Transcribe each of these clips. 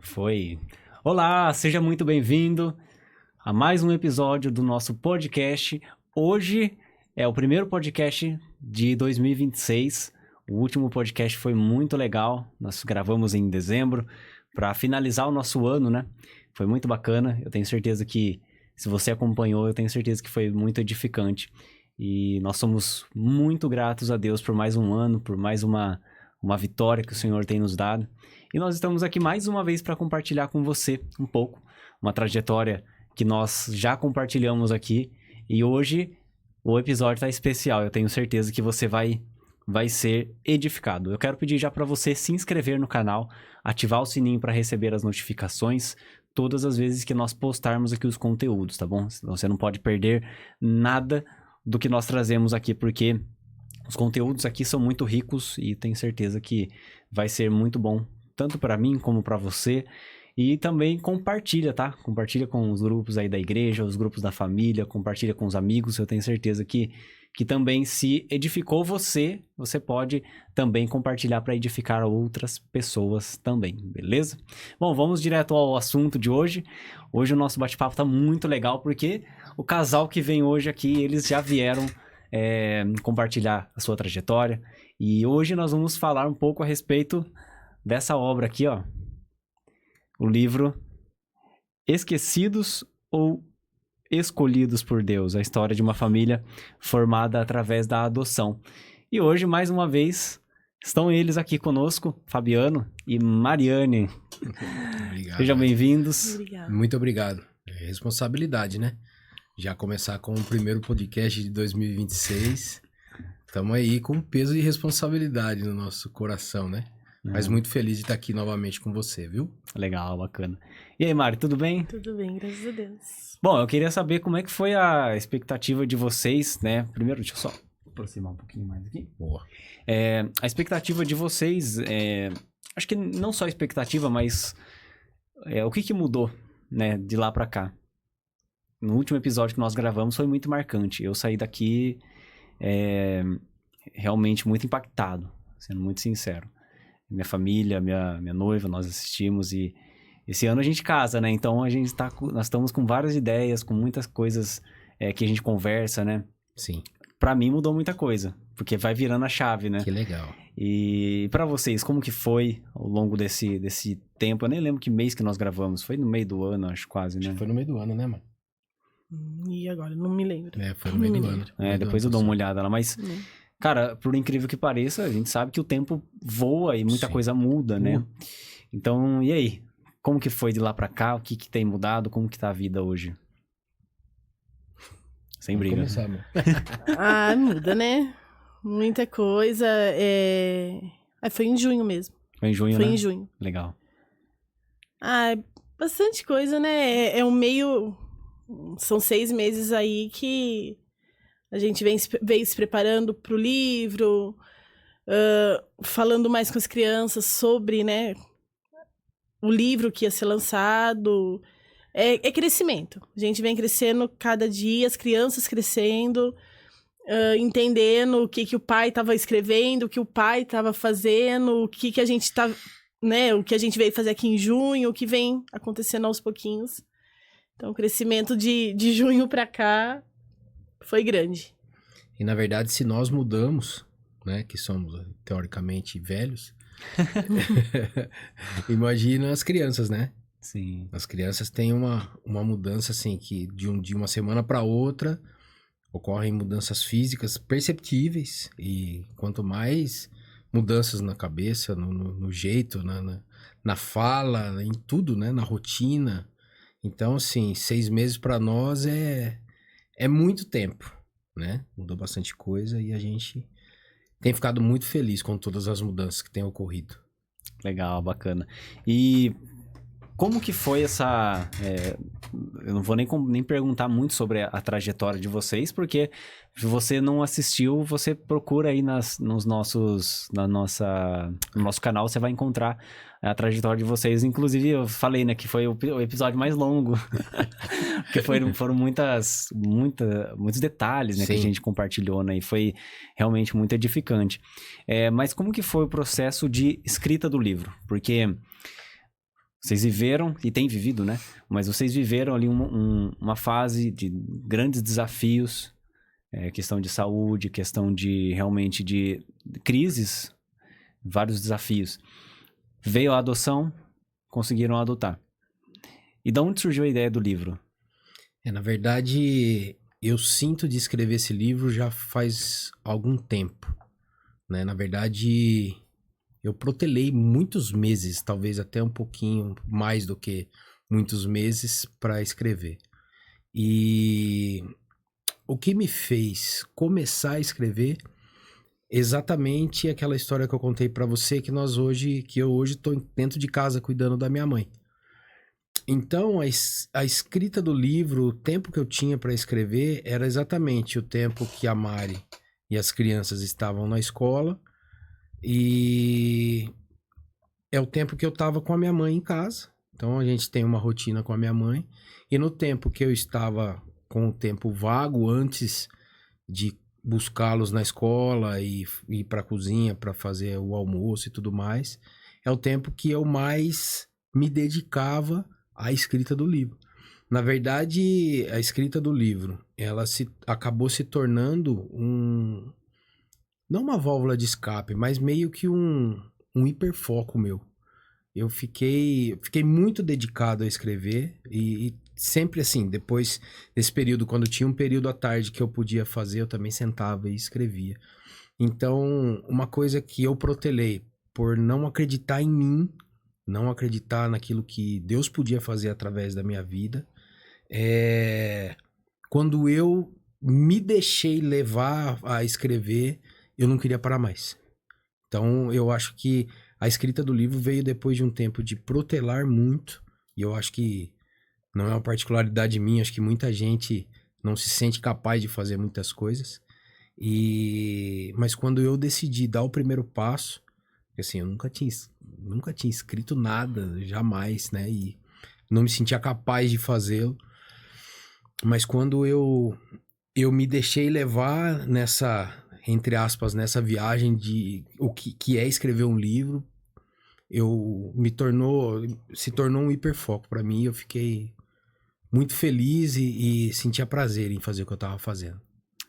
Foi. Olá, seja muito bem-vindo a mais um episódio do nosso podcast. Hoje é o primeiro podcast de 2026. O último podcast foi muito legal. Nós gravamos em dezembro para finalizar o nosso ano, né? Foi muito bacana. Eu tenho certeza que, se você acompanhou, eu tenho certeza que foi muito edificante. E nós somos muito gratos a Deus por mais um ano, por mais uma vitória que o Senhor tem nos dado. E nós estamos aqui mais uma vez para compartilhar com você um pouco, uma trajetória que nós já compartilhamos aqui. E hoje o episódio está especial. Eu tenho certeza que você vai ser edificado. Eu quero pedir já para você se inscrever no canal, ativar o sininho para receber as notificações todas as vezes que nós postarmos aqui os conteúdos, tá bom? Você não pode perder nada do que nós trazemos aqui, porque os conteúdos aqui são muito ricos e tenho certeza que vai ser muito bom, tanto para mim como para você. E também compartilha, tá? Compartilha com os grupos aí da igreja, os grupos da família, compartilha com os amigos. Eu tenho certeza que também, se edificou você, você pode também compartilhar para edificar outras pessoas também, beleza? Bom, vamos direto ao assunto de hoje. Hoje o nosso bate-papo tá muito legal, porque o casal que vem hoje aqui, eles já vieram compartilhar a sua trajetória. E hoje nós vamos falar um pouco a respeito dessa obra aqui, ó. O livro Esquecidos ou Escolhidos por Deus, a história de uma família formada através da adoção. E hoje, mais uma vez, estão eles aqui conosco, Fabiano e Mariane. Obrigado. Sejam bem-vindos. Muito obrigado. É responsabilidade, né? Já começar com o primeiro podcast de 2026. Estamos aí com peso de responsabilidade no nosso coração, né? Mas muito feliz de estar aqui novamente com você, viu? Legal, bacana. E aí, Mari, tudo bem? Tudo bem, graças a Deus. Bom, eu queria saber como é que foi a expectativa de vocês, né? Primeiro, deixa eu só aproximar um pouquinho mais aqui. Boa. A expectativa de vocês, acho que não só a expectativa, mas o que mudou, né, de lá pra cá? No último episódio que nós gravamos foi muito marcante. Eu saí daqui realmente muito impactado, sendo muito sincero. Minha família, minha noiva, nós assistimos, e esse ano a gente casa, né? Então nós estamos com várias ideias, com muitas coisas que a gente conversa, né? Sim. Pra mim mudou muita coisa, porque vai virando a chave, né? Que legal. E pra vocês, como que foi ao longo desse tempo? Eu nem lembro que mês que nós gravamos. Foi no meio do ano, acho, quase, né? Acho que foi no meio do ano, né, mano? E agora? Não me lembro. Foi no meio do ano. Depois eu dou uma olhada lá, mas... Cara, por incrível que pareça, a gente sabe que o tempo voa e muita coisa muda, né? Então, e aí? Como que foi de lá pra cá? O que tem mudado? Como que tá a vida hoje? Sem briga. Vamos começar, amor. Muda, né? Muita coisa. Foi em junho mesmo. Foi em junho, Foi né? em junho. Legal. Bastante coisa, né? São 6 meses aí que a gente vem se preparando pro livro, falando mais com as crianças sobre, né, o livro que ia ser lançado. É crescimento. A gente vem crescendo cada dia, as crianças crescendo, entendendo o que o pai estava escrevendo, o que o pai estava fazendo, o que a gente tá, né, o que a gente veio fazer aqui em junho, o que vem acontecendo aos pouquinhos. Então, o crescimento de junho para cá foi grande. E, na verdade, se nós mudamos, né, que somos teoricamente velhos, imagina as crianças, né? Sim. As crianças têm uma mudança, assim, que de uma semana para outra ocorrem mudanças físicas perceptíveis, e quanto mais mudanças na cabeça, no jeito, na fala, em tudo, né? Na rotina. Então, assim, 6 meses para nós é muito tempo, né? Mudou bastante coisa e a gente tem ficado muito feliz com todas as mudanças que têm ocorrido. Legal, bacana. E como que foi essa... eu não vou nem perguntar muito sobre a trajetória de vocês, porque se você não assistiu, você procura aí no nosso canal, você vai encontrar a trajetória de vocês. Inclusive, eu falei, né, que foi o episódio mais longo, porque foram muitos detalhes, né, que a gente compartilhou, né, e foi realmente muito edificante. Mas como que foi o processo de escrita do livro? Porque Vocês viveram, e têm vivido, né? Mas vocês viveram ali uma fase de grandes desafios, questão de saúde, questão de realmente de crises, vários desafios. Veio a adoção, conseguiram adotar. E de onde surgiu a ideia do livro? Na verdade, eu sinto de escrever esse livro já faz algum tempo, né? Na verdade, eu protelei muitos meses, talvez até um pouquinho mais do que muitos meses para escrever. E o que me fez começar a escrever exatamente aquela história que eu contei para você que eu hoje estou dentro de casa cuidando da minha mãe. Então, a escrita do livro, o tempo que eu tinha para escrever era exatamente o tempo que a Mari e as crianças estavam na escola e é o tempo que eu estava com a minha mãe em casa. Então, a gente tem uma rotina com a minha mãe e no tempo que eu estava com o tempo vago antes de buscá-los na escola e ir para a cozinha para fazer o almoço e tudo mais, é o tempo que eu mais me dedicava à escrita do livro. Na verdade, a escrita do livro, ela acabou se tornando não uma válvula de escape, mas meio que um hiperfoco meu. Eu fiquei muito dedicado a escrever e sempre assim, depois desse período, quando tinha um período à tarde que eu podia fazer, eu também sentava e escrevia. Então, uma coisa que eu protelei por não acreditar em mim, não acreditar naquilo que Deus podia fazer através da minha vida, quando eu me deixei levar a escrever, eu não queria parar mais. Então, eu acho que a escrita do livro veio depois de um tempo de protelar muito, e eu acho que não é uma particularidade minha, acho que muita gente não se sente capaz de fazer muitas coisas. Mas quando eu decidi dar o primeiro passo, assim, eu nunca tinha escrito nada, jamais, né? E não me sentia capaz de fazê-lo. Mas quando eu me deixei levar nessa, entre aspas, nessa viagem de o que é escrever um livro, se tornou um hiperfoco para mim. Eu fiquei muito feliz e sentia prazer em fazer o que eu tava fazendo.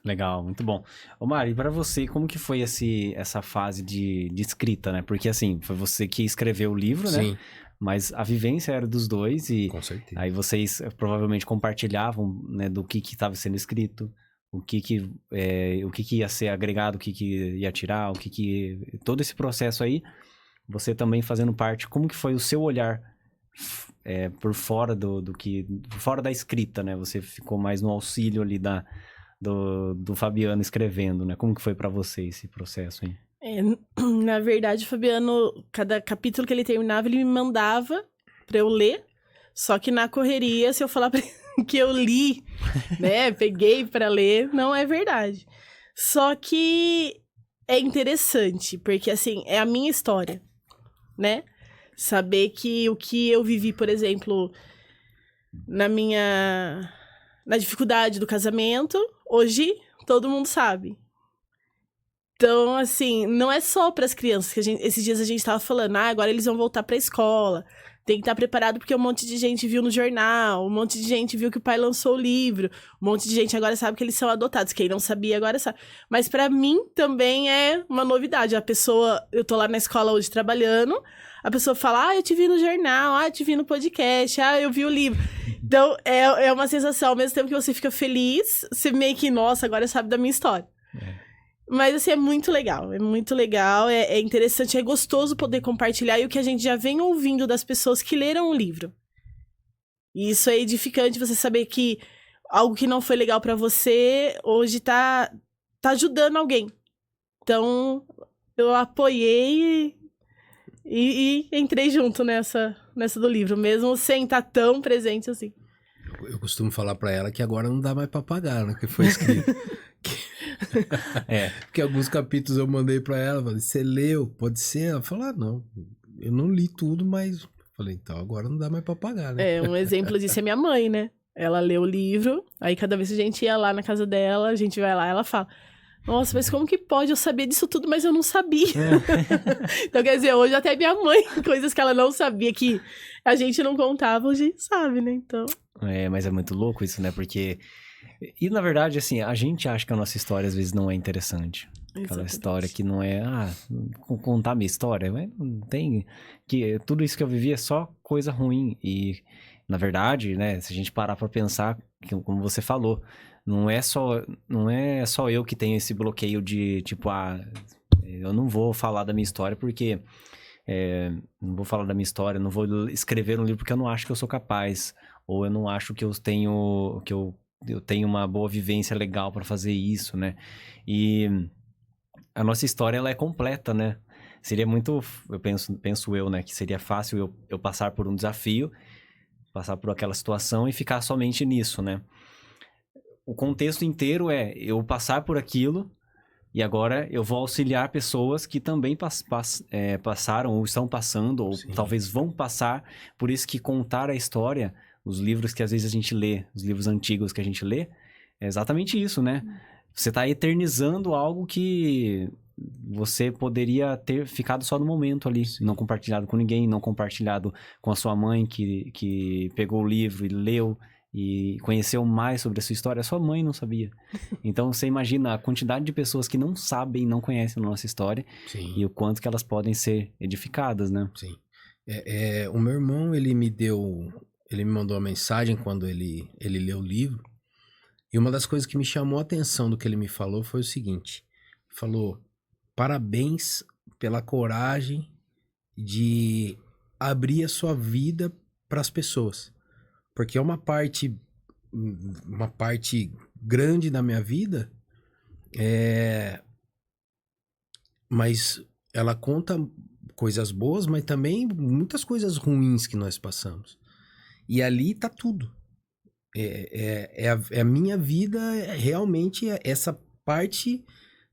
Legal, muito bom. Ô Mari, para você, como que foi essa fase de escrita, né? Porque assim, foi você que escreveu o livro, Sim. né? Mas a vivência era dos dois e Com certeza. aí vocês provavelmente compartilhavam, né, do que estava sendo escrito, o que ia ser agregado, o que ia tirar, todo esse processo aí, você também fazendo parte, como que foi o seu olhar por fora por fora da escrita, né? Você ficou mais no auxílio ali do Fabiano escrevendo, né? Como que foi pra você esse processo aí? Na verdade, o Fabiano, cada capítulo que ele terminava, ele me mandava pra eu ler, só que na correria, se eu falar pra ele que eu li, né, peguei pra ler, não é verdade. Só que é interessante, porque assim, é a minha história, né? Saber que o que eu vivi, por exemplo, na dificuldade do casamento, hoje todo mundo sabe. Então, assim, não é só para as crianças, que esses dias a gente estava falando, agora eles vão voltar para a escola, tem que estar preparado porque um monte de gente viu no jornal, um monte de gente viu que o pai lançou o livro, um monte de gente agora sabe que eles são adotados, quem não sabia agora sabe. Mas para mim também é uma novidade, eu tô lá na escola hoje trabalhando, a pessoa fala, eu te vi no jornal, eu te vi no podcast, eu vi o livro. Então, é uma sensação, ao mesmo tempo que você fica feliz, você meio que, nossa, agora sabe da minha história. Mas, assim, é muito legal, é interessante, é gostoso poder compartilhar e o que a gente já vem ouvindo das pessoas que leram o livro. E isso é edificante, você saber que algo que não foi legal pra você, hoje tá ajudando alguém. Então, eu apoiei e entrei junto nessa do livro, mesmo sem estar tão presente assim. Eu costumo falar pra ela que agora não dá mais pra pagar, né? Que foi escrito. Porque alguns capítulos eu mandei pra ela, falei, você leu? Pode ser? Ela falou, não, eu não li tudo, mas... Falei, então agora não dá mais pra pagar, né? Um exemplo disso é minha mãe, né? Ela leu o livro, aí cada vez que a gente ia lá na casa dela, a gente vai lá, ela fala, Nossa, mas como que pode? Eu sabia disso tudo, mas eu não sabia. Então, quer dizer, hoje até minha mãe, coisas que ela não sabia, que a gente não contava, hoje sabe, né? Então... Mas é muito louco isso, né? Porque... E, na verdade, assim, a gente acha que a nossa história, às vezes, não é interessante. Aquela Exatamente. história que não é... contar minha história, mas não tem... que tudo isso que eu vivi é só coisa ruim. E, na verdade, né? Se a gente parar pra pensar, como você falou... Não é só eu que tenho esse bloqueio de, tipo, eu não vou falar da minha história porque... não vou falar da minha história, não vou escrever um livro porque eu não acho que eu sou capaz. Ou eu não acho que eu tenho uma boa vivência legal para fazer isso, né? E a nossa história, ela é completa, né? Seria muito... Eu penso eu, né? Que seria fácil eu passar por um desafio, passar por aquela situação e ficar somente nisso, né? O contexto inteiro é eu passar por aquilo e agora eu vou auxiliar pessoas que também passaram ou estão passando ou Sim. talvez vão passar. Por isso que contar a história, os livros que às vezes a gente lê, os livros antigos que a gente lê, é exatamente isso, né? Você está eternizando algo que você poderia ter ficado só no momento ali, não compartilhado com ninguém, não compartilhado com a sua mãe que pegou o livro e leu e conheceu mais sobre a sua história. A sua mãe não sabia. Então, você imagina a quantidade de pessoas que não sabem, não conhecem a nossa história. Sim. E o quanto que elas podem ser edificadas, né? Sim. O meu irmão, ele me mandou uma mensagem quando ele leu o livro. E uma das coisas que me chamou a atenção do que ele me falou foi o seguinte. Ele falou, parabéns pela coragem de abrir a sua vida para as pessoas. Porque é uma parte grande da minha vida, mas ela conta coisas boas, mas também muitas coisas ruins que nós passamos. E ali tá tudo. A minha vida, realmente, essa parte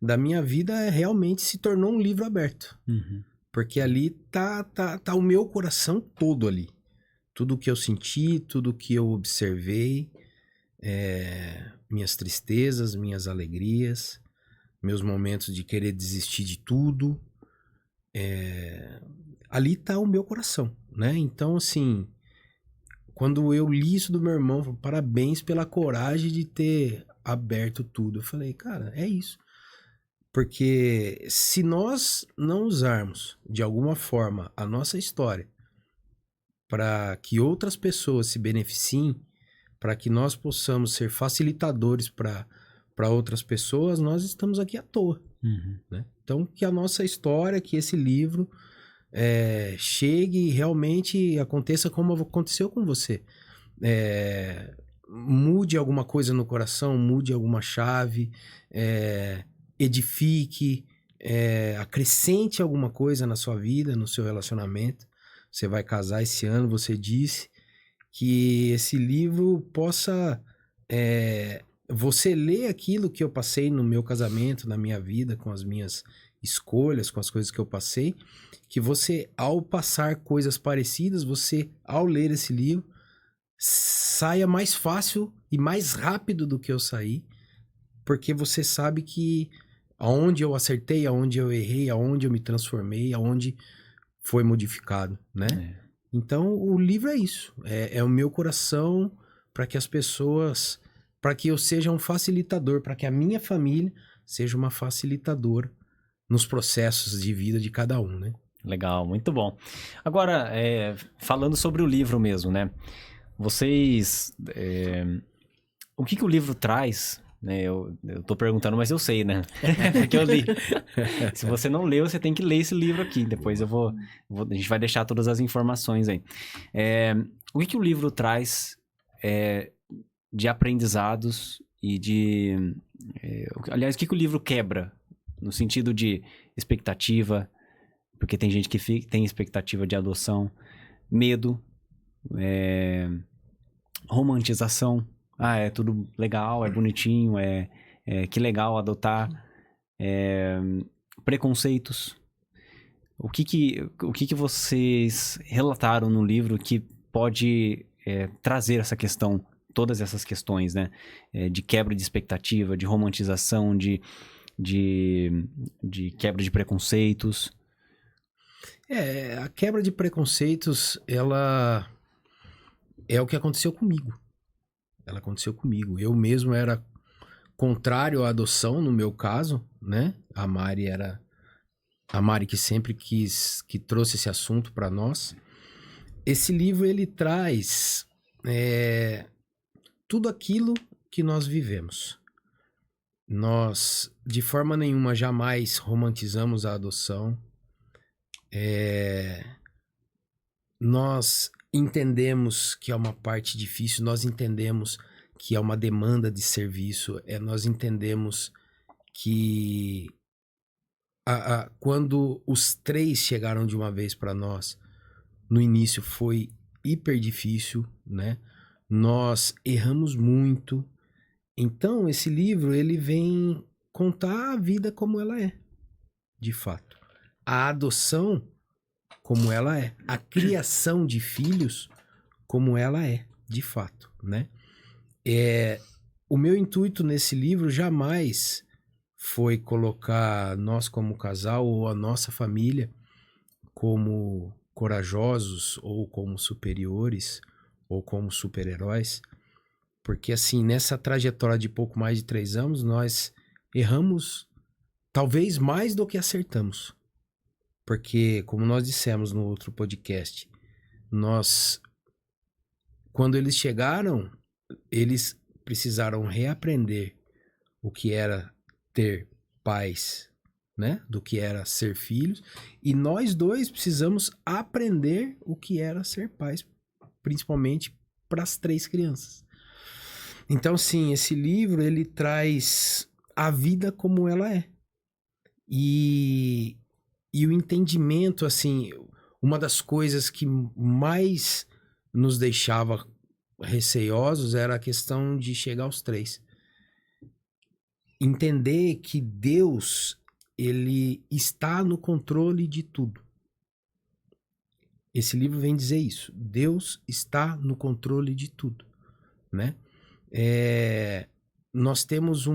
da minha vida realmente se tornou um livro aberto. Uhum. Porque ali tá o meu coração todo ali. Tudo que eu senti, tudo que eu observei, minhas tristezas, minhas alegrias, meus momentos de querer desistir de tudo, ali tá o meu coração, né? Então, assim, quando eu li isso do meu irmão, eu falei, parabéns pela coragem de ter aberto tudo. Eu falei, cara, é isso. Porque se nós não usarmos, de alguma forma, a nossa história para que outras pessoas se beneficiem, para que nós possamos ser facilitadores para outras pessoas, nós estamos aqui à toa. Uhum. Né? Então, que a nossa história, que esse livro chegue e realmente aconteça como aconteceu com você. Mude alguma coisa no coração, mude alguma chave, edifique, acrescente alguma coisa na sua vida, no seu relacionamento. Você vai casar esse ano, você disse que esse livro possa... você ler aquilo que eu passei no meu casamento, na minha vida, com as minhas escolhas, com as coisas que eu passei, que você, ao passar coisas parecidas, você, ao ler esse livro, saia mais fácil e mais rápido do que eu saí, porque você sabe que aonde eu acertei, aonde eu errei, aonde eu me transformei, aonde foi modificado, né? Então, o livro é isso. É o meu coração para que as pessoas... para que eu seja um facilitador, para que a minha família seja uma facilitadora nos processos de vida de cada um, né? Legal, muito bom. Agora, falando sobre o livro mesmo, né? Vocês... o que o livro traz... Né? Eu tô perguntando, mas eu sei, né? Porque eu li. Se você não leu, você tem que ler esse livro aqui. Depois a gente vai deixar todas as informações aí. O que o livro traz de aprendizados e de... aliás, o que o livro quebra? No sentido de expectativa, porque tem gente que tem expectativa de adoção, medo, romantização. É tudo legal, é bonitinho, que legal adotar. Preconceitos. O que vocês relataram no livro que pode trazer essa questão, todas essas questões, né? De quebra de expectativa, de romantização, de de quebra de preconceitos. A quebra de preconceitos, ela é o que aconteceu comigo. Ela aconteceu comigo. Eu mesmo era contrário à adoção, no meu caso, né? A Mari que sempre que trouxe esse assunto para nós. Esse livro, ele traz tudo aquilo que nós vivemos. Nós, de forma nenhuma, jamais romantizamos a adoção. Nós entendemos que é uma parte difícil, nós entendemos que é uma demanda de serviço, nós entendemos que quando os 3 chegaram de uma vez para nós, no início foi hiper difícil, né? Nós erramos muito. Então, esse livro, ele vem contar a vida como ela é, de fato. A adoção como ela é. A criação de filhos como ela é, de fato, né? O meu intuito nesse livro jamais foi colocar nós como casal ou a nossa família como corajosos ou como superiores ou como super-heróis, porque assim, nessa trajetória de pouco mais de 3 anos, nós erramos talvez mais do que acertamos. Porque, como nós dissemos no outro podcast, quando eles chegaram, eles precisaram reaprender o que era ter pais, né? Do que era ser filhos. E nós 2 precisamos aprender o que era ser pais, principalmente para as 3 crianças. Então, sim, esse livro, ele traz a vida como ela é. E o entendimento, assim, uma das coisas que mais nos deixava receosos era a questão de chegar aos 3. Entender que Deus, ele está no controle de tudo. Esse livro vem dizer isso. Deus está no controle de tudo, né? Nós temos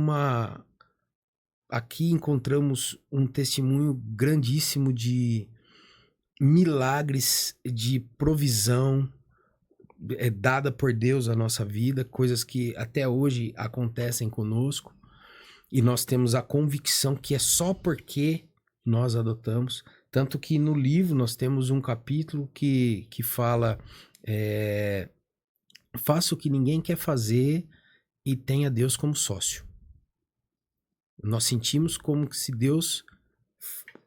aqui encontramos um testemunho grandíssimo de milagres, de provisão dada por Deus à nossa vida, coisas que até hoje acontecem conosco, e nós temos a convicção que é só porque nós adotamos. Tanto que no livro nós temos um capítulo que fala faça o que ninguém quer fazer e tenha Deus como sócio. Nós sentimos como se Deus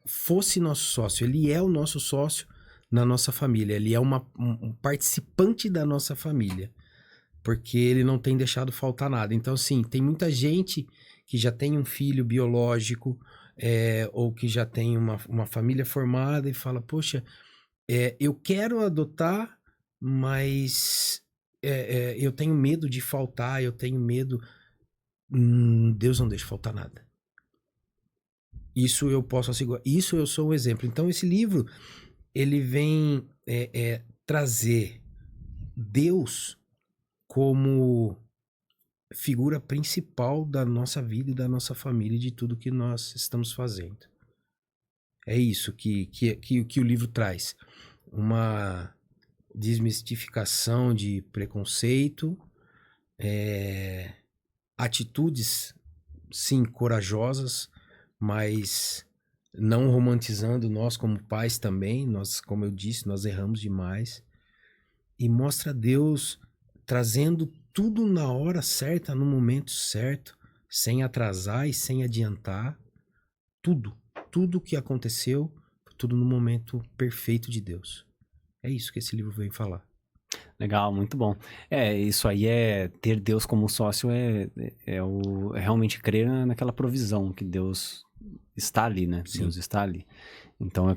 fosse nosso sócio. Ele é o nosso sócio na nossa família. Ele é um participante da nossa família. Porque ele não tem deixado faltar nada. Então, sim, tem muita gente que já tem um filho biológico, ou que já tem uma família formada e fala, poxa, eu quero adotar, mas eu tenho medo de faltar, eu tenho medo... Deus não deixa faltar nada. Isso eu posso assegurar. Isso eu sou um exemplo. Então esse livro, ele vem trazer Deus como figura principal da nossa vida e da nossa família e de tudo que nós estamos fazendo. É isso que o livro traz. Uma desmistificação de preconceito, atitudes, sim, corajosas, mas não romantizando nós como pais também. Nós, como eu disse, nós erramos demais. E mostra Deus trazendo tudo na hora certa, no momento certo, sem atrasar e sem adiantar. Tudo que aconteceu, tudo no momento perfeito de Deus. É isso que esse livro vem falar. Legal, muito bom. Isso aí ter Deus como sócio é realmente crer naquela provisão que Deus está ali, né? Sim. Deus está ali. Então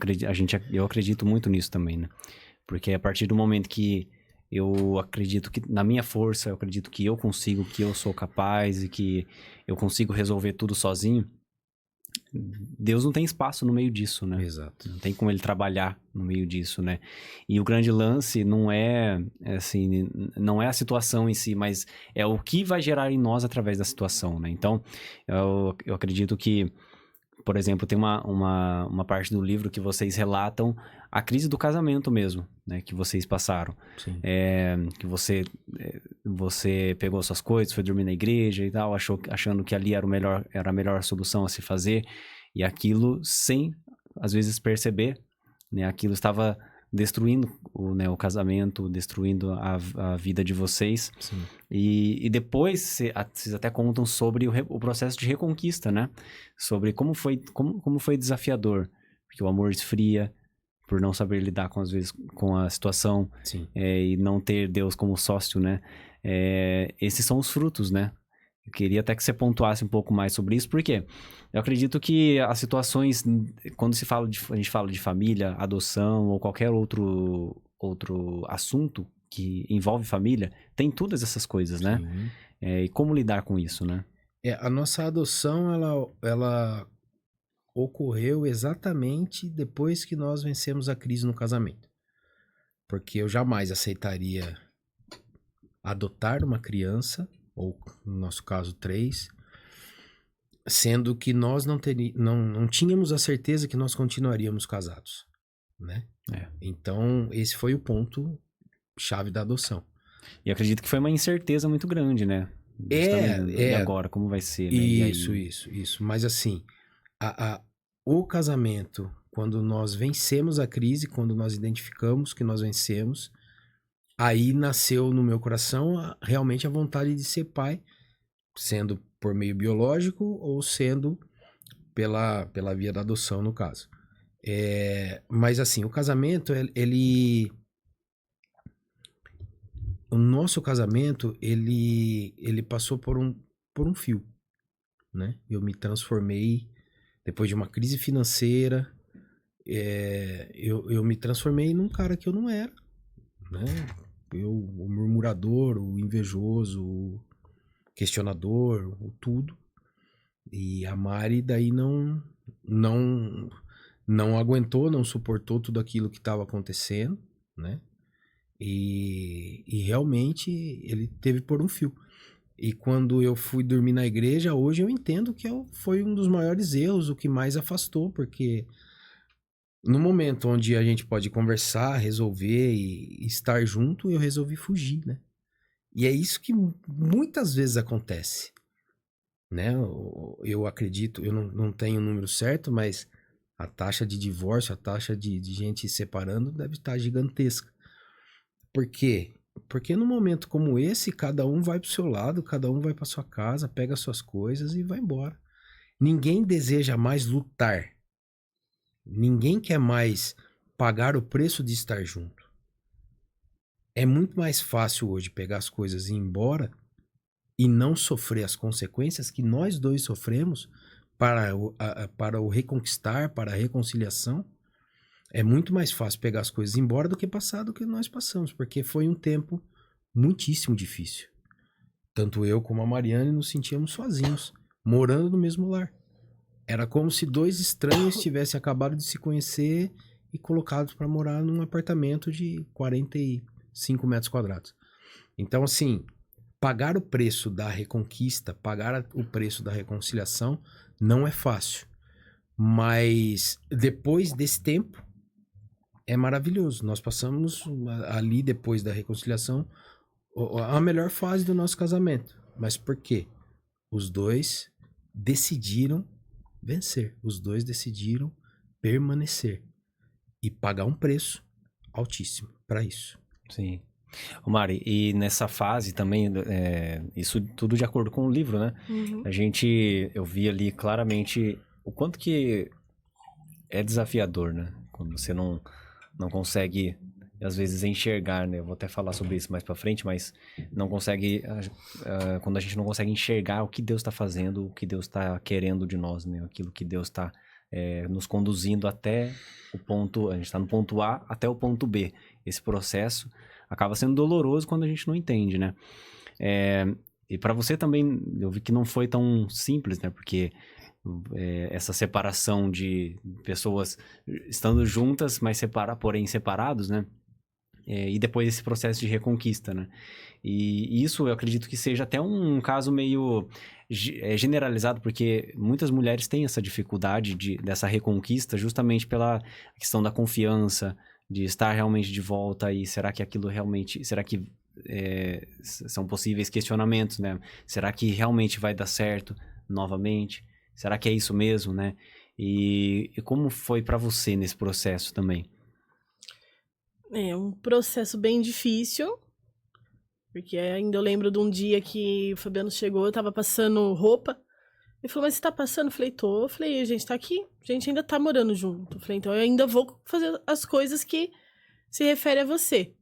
eu acredito muito nisso também, né? Porque a partir do momento que eu acredito que na minha força, eu acredito que eu consigo, que eu sou capaz e que eu consigo resolver tudo sozinho, Deus não tem espaço no meio disso, né? Exato. Não tem como ele trabalhar no meio disso, né? E o grande lance não é, assim, não é a situação em si, mas é o que vai gerar em nós através da situação, né? Então, eu acredito que, por exemplo, tem uma parte do livro que vocês relatam a crise do casamento mesmo, né? Que vocês passaram. Sim. Que você pegou suas coisas, foi dormir na igreja e tal, achando que ali era a melhor solução a se fazer. E aquilo, sem, às vezes, perceber, né? Aquilo estava destruindo o casamento, destruindo a vida de vocês. Sim. E depois vocês até contam sobre o processo de reconquista, né? Sobre como foi desafiador. Porque o amor esfria por não saber lidar às vezes com a situação. Sim. E não ter Deus como sócio, né? Esses são os frutos, né? Eu queria até que você pontuasse um pouco mais sobre isso, porque eu acredito que as situações, quando a gente fala de família, adoção ou qualquer outro assunto que envolve família, tem todas essas coisas, né? Sim. E como lidar com isso, né? A nossa adoção, ela ocorreu exatamente depois que nós vencemos a crise no casamento. Porque eu jamais aceitaria adotar uma criança, ou no nosso caso 3, sendo que nós não tínhamos a certeza que nós continuaríamos casados, né? Então, esse foi o ponto chave da adoção. E acredito que foi uma incerteza muito grande, né? E agora, como vai ser, né? Isso. Mas assim, o casamento, quando nós vencemos a crise, quando nós identificamos que nós vencemos, aí nasceu no meu coração realmente a vontade de ser pai, sendo por meio biológico ou sendo pela via da adoção, no caso. Mas assim, o casamento, o nosso casamento, ele passou por um fio, né? Eu me transformei, depois de uma crise financeira, eu me transformei num cara que eu não era, né? O murmurador, o invejoso, o questionador, o tudo. E a Mari daí não aguentou, não suportou tudo aquilo que estava acontecendo, né? E realmente ele teve por um fio. E quando eu fui dormir na igreja, hoje eu entendo que foi um dos maiores erros, o que mais afastou, porque no momento onde a gente pode conversar, resolver e estar junto, eu resolvi fugir, né? E é isso que muitas vezes acontece, né? Eu acredito, eu não tenho o número certo, mas a taxa de divórcio, a taxa de gente se separando deve estar gigantesca. Por quê? Porque num momento como esse, cada um vai pro seu lado, cada um vai pra sua casa, pega suas coisas e vai embora. Ninguém deseja mais lutar. Ninguém quer mais pagar o preço de estar junto. É muito mais fácil hoje pegar as coisas e ir embora e não sofrer as consequências que nós dois sofremos para o reconquistar, para a reconciliação. É muito mais fácil pegar as coisas e ir embora do que passar do que nós passamos, porque foi um tempo muitíssimo difícil. Tanto eu como a Mariane nos sentíamos sozinhos, morando no mesmo lar. Era como se dois estranhos tivessem acabado de se conhecer e colocados para morar num apartamento de 45 metros quadrados. Então, assim, pagar o preço da reconquista, pagar o preço da reconciliação não é fácil. Mas depois desse tempo, é maravilhoso. Nós passamos ali, depois da reconciliação, a melhor fase do nosso casamento. Mas por quê? Os dois decidiram vencer. Os dois decidiram permanecer e pagar um preço altíssimo para isso. Sim. Ô Mari, e nessa fase também, isso tudo de acordo com o livro, né? Uhum. Eu vi ali claramente o quanto que é desafiador, né? Quando você não consegue, às vezes, enxergar, né? Eu vou até falar sobre isso mais pra frente, mas não consegue, quando a gente não consegue enxergar o que Deus tá fazendo, o que Deus tá querendo de nós, né? Aquilo que Deus tá nos conduzindo até o ponto, a gente tá no ponto A até o ponto B. Esse processo acaba sendo doloroso quando a gente não entende, né? E para você também, eu vi que não foi tão simples, né? Porque essa separação de pessoas estando juntas, mas porém separados, né? E depois esse processo de reconquista, né? E isso eu acredito que seja até um caso meio generalizado, porque muitas mulheres têm essa dificuldade dessa reconquista justamente pela questão da confiança, de estar realmente de volta e será que aquilo realmente... Será que são possíveis questionamentos, né? Será que realmente vai dar certo novamente? Será que é isso mesmo, né? E como foi pra você nesse processo também? É um processo bem difícil, porque ainda eu lembro de um dia que o Fabiano chegou, eu tava passando roupa. Ele falou, mas você tá passando? Eu falei, tô. Eu falei, a gente tá aqui, a gente ainda tá morando junto. Eu falei, então eu ainda vou fazer as coisas que se refere a você.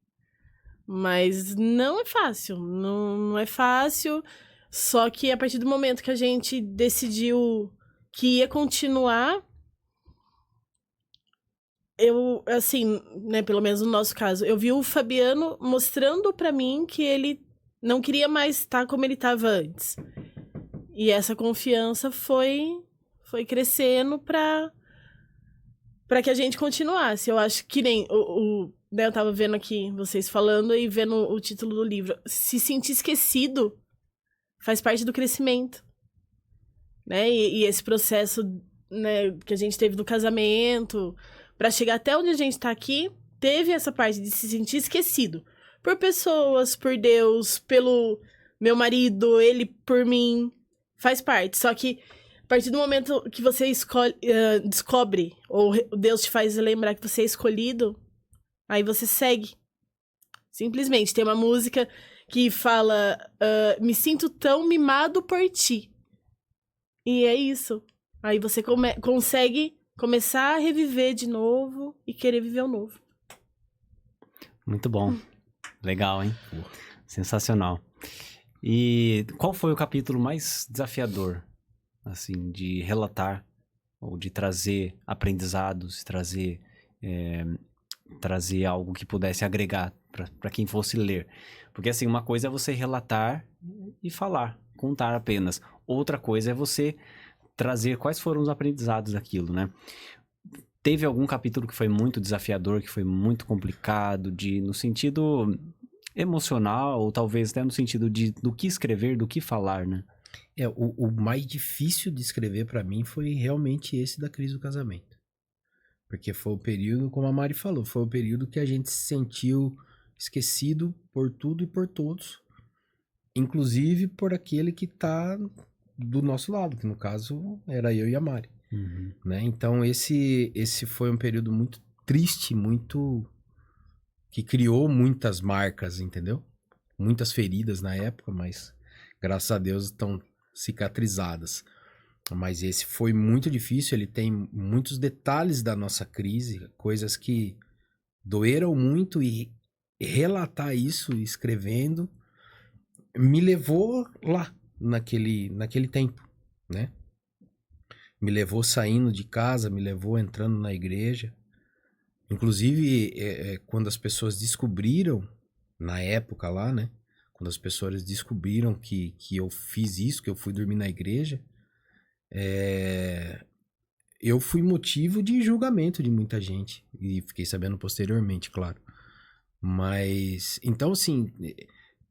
Mas não é fácil, não é fácil. Só que a partir do momento que a gente decidiu que ia continuar, eu, assim, né, pelo menos no nosso caso, eu vi o Fabiano mostrando pra mim que ele não queria mais estar como ele estava antes. E essa confiança foi crescendo pra que a gente continuasse. Eu acho que nem né, eu tava vendo aqui vocês falando e vendo o título do livro. Se sentir esquecido faz parte do crescimento, né? E esse processo, né, que a gente teve no casamento, pra chegar até onde a gente tá aqui, teve essa parte de se sentir esquecido. Por pessoas, por Deus, pelo meu marido, ele por mim. Faz parte. Só que a partir do momento que você descobre, ou Deus te faz lembrar que você é escolhido, aí você segue. Simplesmente. Tem uma música que fala, me sinto tão mimado por ti. E é isso. Aí você consegue começar a reviver de novo e querer viver o novo. Muito bom. Legal, hein? Sensacional. E qual foi o capítulo mais desafiador, assim, de relatar ou de trazer aprendizados, trazer algo que pudesse agregar para quem fosse ler? Porque, assim, uma coisa é você relatar e falar, contar apenas. Outra coisa é você trazer quais foram os aprendizados daquilo, né? Teve algum capítulo que foi muito desafiador, que foi muito complicado, no sentido emocional, ou talvez até no sentido do que escrever, do que falar, né? O mais difícil de escrever pra mim foi realmente esse da crise do casamento. Porque foi o período, como a Mari falou, foi o período que a gente se sentiu esquecido por tudo e por todos. Inclusive por aquele que tá do nosso lado, que no caso era eu e a Mari. Uhum. Né? Então esse foi um período muito triste, muito... que criou muitas marcas, entendeu? Muitas feridas na época, mas graças a Deus estão cicatrizadas. Mas esse foi muito difícil, ele tem muitos detalhes da nossa crise, coisas que doeram muito, e relatar isso escrevendo me levou lá, naquele tempo, né? Me levou saindo de casa, me levou entrando na igreja. Inclusive, quando as pessoas descobriram, na época lá, né? Quando as pessoas descobriram que eu fiz isso, que eu fui dormir na igreja, eu fui motivo de julgamento de muita gente. E fiquei sabendo posteriormente, claro. Mas, então, assim,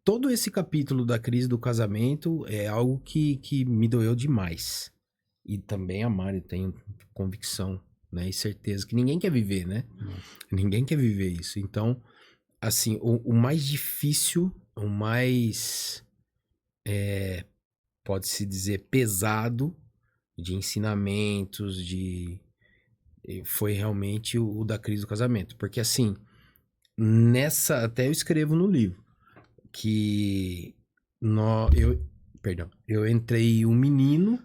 todo esse capítulo da crise do casamento é algo que me doeu demais. E também a Mari, tenho convicção, né, e certeza que ninguém quer viver, né? Ninguém quer viver isso. Então, assim, o mais difícil, o mais, pode-se dizer, pesado de ensinamentos, foi realmente o da crise do casamento. Porque, assim, até eu escrevo no livro, que eu entrei um menino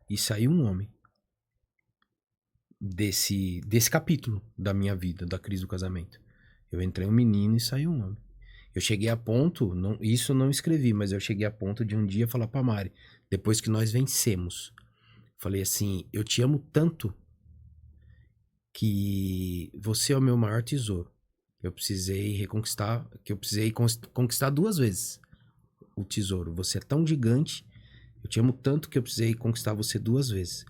e saí um homem. Desse capítulo da minha vida, da crise do casamento. Eu entrei um menino e saí um homem. Eu cheguei a ponto, isso eu não escrevi, mas eu cheguei a ponto de um dia falar pra Mari, depois que nós vencemos, falei assim, eu te amo tanto que você é o meu maior tesouro. Eu precisei conquistar 2 vezes o tesouro. Você é tão gigante, eu te amo tanto que eu precisei conquistar você 2 vezes.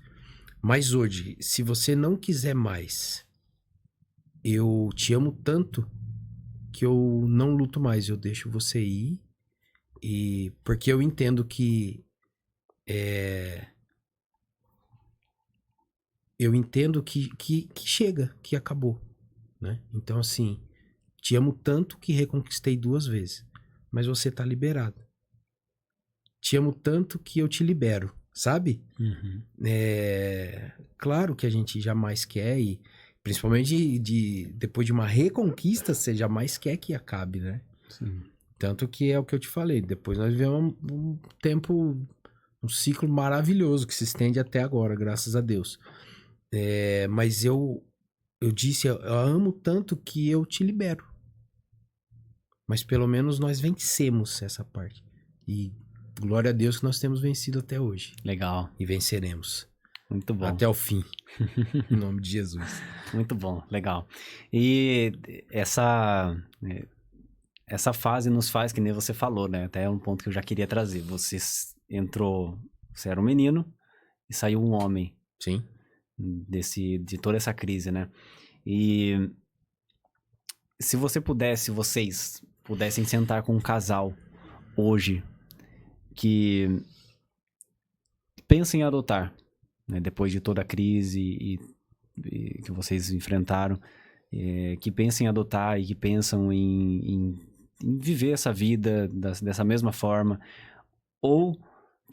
Mas hoje, se você não quiser mais, eu te amo tanto que eu não luto mais, eu deixo você ir. E porque eu entendo que chega, que acabou, né? Então, assim, te amo tanto que reconquistei 2 vezes, mas você tá liberado. Te amo tanto que eu te libero, sabe? Uhum. Claro que a gente jamais quer, e principalmente depois de uma reconquista, você jamais quer que acabe, né? Sim. Tanto que é o que eu te falei, depois nós vivemos um tempo, um ciclo maravilhoso que se estende até agora, graças a Deus. Mas eu disse, eu amo tanto que eu te libero. Mas pelo menos nós vencemos essa parte. E glória a Deus que nós temos vencido até hoje. Legal. E venceremos. Muito bom. Até o fim. Em nome de Jesus. Muito bom, legal. E essa fase nos faz, que nem você falou, né? Até é um ponto que eu já queria trazer. Você era um menino e saiu um homem. Sim. De toda essa crise, né? E se vocês pudessem sentar com um casal hoje que pensa em adotar, né? Depois de toda a crise e que vocês enfrentaram, que pensam em adotar e que pensam em viver essa vida dessa mesma forma, ou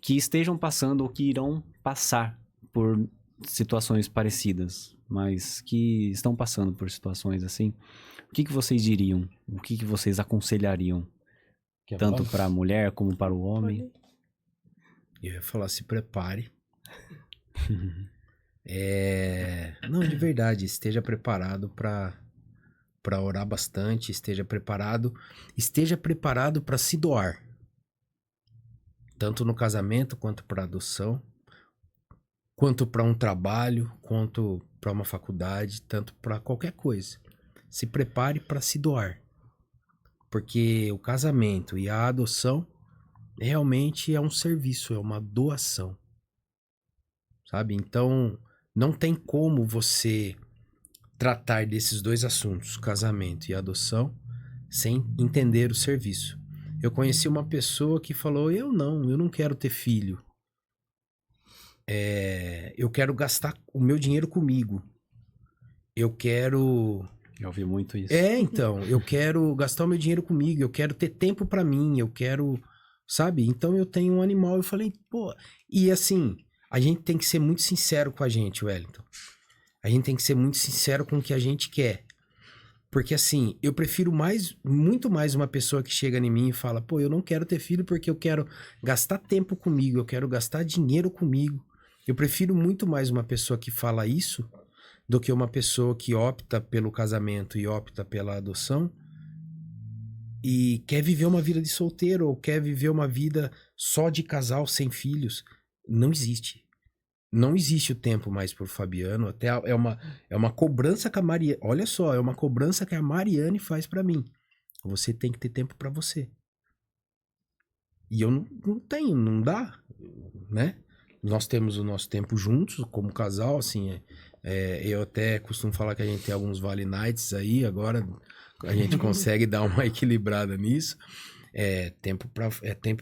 que estejam passando ou que irão passar por situações parecidas, mas que estão passando por situações assim, o que vocês diriam? O que vocês aconselhariam? Tanto para a mulher como para o homem? Eu ia falar, se prepare. Não, de verdade, esteja preparado para orar bastante, esteja preparado para se doar. Tanto no casamento, quanto para adoção, quanto para um trabalho, quanto para uma faculdade, tanto para qualquer coisa. Se prepare para se doar. Porque o casamento e a adoção realmente é um serviço, é uma doação. Sabe? Então, não tem como você tratar desses 2 assuntos, casamento e adoção, sem entender o serviço. Eu conheci uma pessoa que falou, eu não quero ter filho. Eu quero gastar o meu dinheiro comigo. Eu ouvi muito isso. Então, eu quero gastar o meu dinheiro comigo, eu quero ter tempo pra mim, eu quero, sabe? Então eu tenho um animal, eu falei, pô, e assim, a gente tem que ser muito sincero com a gente, Wellington. A gente tem que ser muito sincero com o que a gente quer. Porque assim, eu prefiro muito mais uma pessoa que chega em mim e fala, pô, eu não quero ter filho porque eu quero gastar tempo comigo, eu quero gastar dinheiro comigo. Eu prefiro muito mais uma pessoa que fala isso do que uma pessoa que opta pelo casamento e opta pela adoção e quer viver uma vida de solteiro ou quer viver uma vida só de casal, sem filhos. Não existe. Não existe o tempo mais pro Fabiano. Até é uma cobrança que a Mariane... Olha só, é uma cobrança que a Mariane faz pra mim. Você tem que ter tempo pra você. E eu não tenho, não dá, né? Nós temos o nosso tempo juntos, como casal, assim... eu até costumo falar que a gente tem alguns Vale Nights aí, agora a gente consegue dar uma equilibrada nisso. É tempo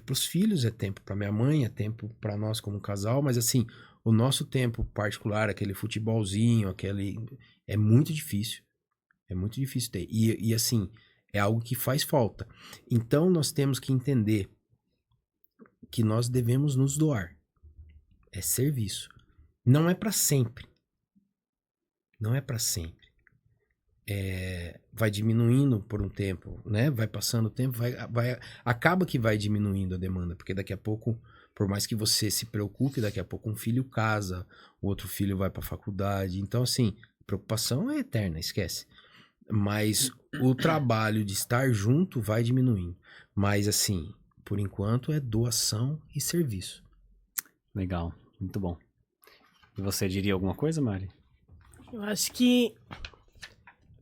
pros filhos, é tempo pra minha mãe, é tempo pra nós como casal, mas assim, o nosso tempo particular, aquele futebolzinho, é muito difícil. É muito difícil ter. E assim, é algo que faz falta. Então nós temos que entender que nós devemos nos doar. É serviço. Não é pra sempre. Não é para sempre. Vai diminuindo por um tempo, né? Vai passando o tempo, acaba que vai diminuindo a demanda, porque daqui a pouco, por mais que você se preocupe, daqui a pouco um filho casa, o outro filho vai para a faculdade. Então, assim, preocupação é eterna, esquece. Mas o trabalho de estar junto vai diminuindo. Mas, assim, por enquanto é doação e serviço. Legal, muito bom. E você diria alguma coisa, Mari? Eu acho que,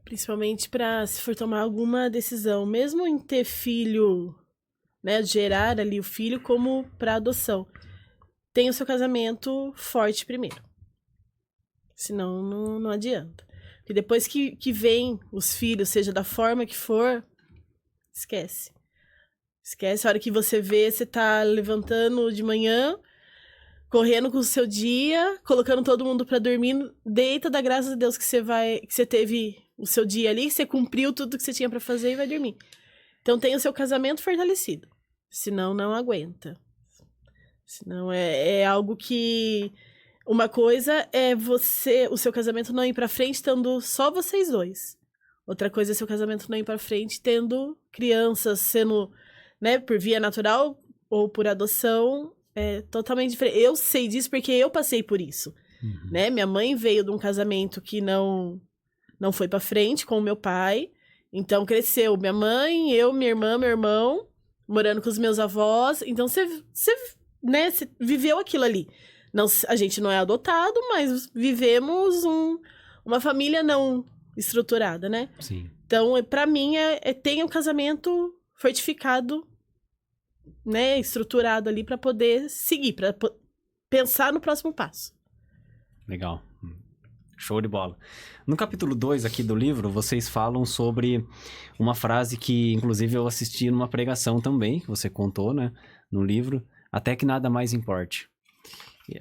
principalmente para se for tomar alguma decisão, mesmo em ter filho, né, gerar ali o filho como para adoção, tenha o seu casamento forte primeiro. Senão não adianta. Porque depois que vem os filhos, seja da forma que for, esquece. Esquece, a hora que você vê, você tá levantando de manhã, correndo com o seu dia, colocando todo mundo pra dormir, deita, dá graças a Deus que você teve o seu dia ali, que você cumpriu tudo que você tinha pra fazer e vai dormir. Então tem o seu casamento fortalecido. Senão não aguenta. Senão é algo que... Uma coisa é o seu casamento não ir pra frente tendo só vocês dois. Outra coisa é seu casamento não ir pra frente tendo crianças, sendo, né, por via natural ou por adoção, é totalmente diferente. Eu sei disso porque eu passei por isso, né? Minha mãe veio de um casamento que não foi pra frente com o meu pai, então cresceu minha mãe, eu, minha irmã, meu irmão, morando com os meus avós, então você né, você viveu aquilo ali. Não, a gente não é adotado, mas vivemos uma família não estruturada, né? Sim. Então, pra mim, tem um casamento fortificado, né? Estruturado ali pra poder seguir, pra pensar no próximo passo. Legal. Show de bola. No capítulo 2 aqui do livro, vocês falam sobre uma frase que, inclusive, eu assisti numa pregação também, que você contou, né? No livro, até que nada mais importe.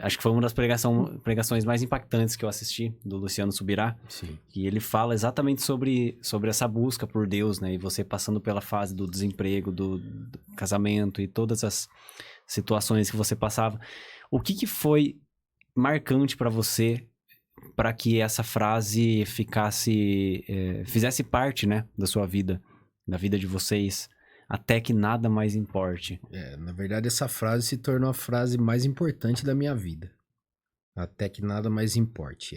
Acho que foi uma das pregações mais impactantes que eu assisti, do Luciano Subirá. Sim. E ele fala exatamente sobre essa busca por Deus, né? E você passando pela fase do desemprego, do casamento e todas as situações que você passava. O que foi marcante para você para que essa frase fizesse parte, né, da sua vida, da vida de vocês? Até que nada mais importe. Na verdade, essa frase se tornou a frase mais importante da minha vida. Até que nada mais importe.